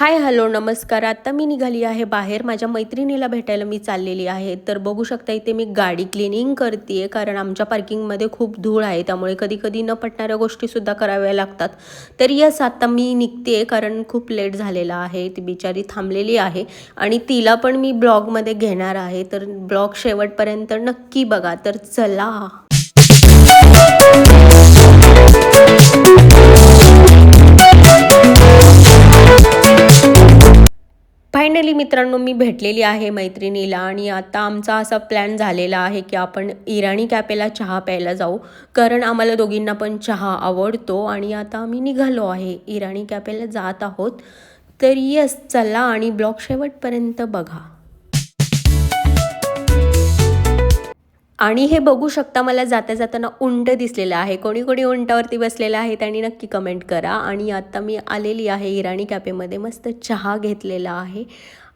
Hi hello नमस्कार. आता मी निघाली आहे बाहेर. माझ्या मैत्रिणीला भेटायला मी चाललेली आहे. तर बघू शकता इथे मी गाडी क्लिनिंग करते कारण आमच्या पार्किंगमध्ये खूप धूळ आहे, त्यामुळे कधी कधी न पटणाऱ्या गोष्टीसुद्धा कराव्या लागतात. तर यस, आता मी निघते कारण खूप लेट झालेला आहे. ती बिचारी थांबलेली आहे आणि तिला पण मी ब्लॉगमध्ये घेणार आहे. तर ब्लॉग शेवटपर्यंत नक्की बघा. तर चला. फायनली मित्रांनो, मी भेटलेली आहे मैत्रिणीला आणि आता आमचा असा प्लॅन झालेला आहे की आपण इराणी कॅफेला चहा प्यायला जाऊ, कारण आम्हाला दोघींना पण चहा आवडतो. आणि आता आम्ही निघालो आहे, इराणी कॅफेला जात आहोत. तर यस, चला आणि ब्लॉग शेवटपर्यंत बघा. आणि हे बघू शकता, मला जाता जाताना उंट दिसलेलं आहे. कोणी कोणी उंटावरती बसलेलं आहे त्यांनी नक्की कमेंट करा. आणि आता मी आलेली आहे इराणी कॅफेमध्ये. मस्त चहा घेतलेला आहे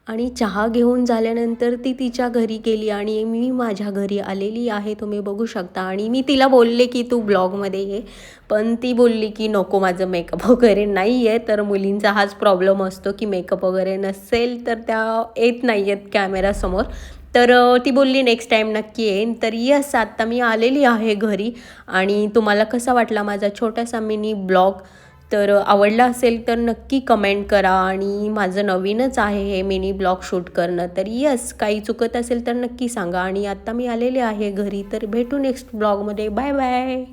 आणि चहा घेऊन झाल्यानंतर ती तिच्या घरी गेली आणि मी माझ्या घरी आलेली आहे, तुम्ही बघू शकता. आणि मी तिला बोलले की तू ब्लॉगमध्ये ये, पण ती बोलली की नको, माझं मेकअप वगैरे नाही आहे. तर मुलींचा हाच प्रॉब्लेम असतो की मेकअप वगैरे नसेल तर त्या येत नाही आहेत कॅमेरासमोर. तर ती बोलली नेक्स्ट टाईम नक्की येईन. तर यस, आत्ता मी आलेली आहे घरी. आणि तुम्हाला कसा वाटला माझा छोटासा मिनी ब्लॉग? तर आवडला असेल तर नक्की कमेंट करा. आणि माझं नवीनच आहे हे मिनी ब्लॉग शूट करणं. तर यस, काही चुकत असेल तर नक्की सांगा. आणि आत्ता मी आलेले आहे घरी. तर भेटू नेक्स्ट ब्लॉगमध्ये. Bye bye.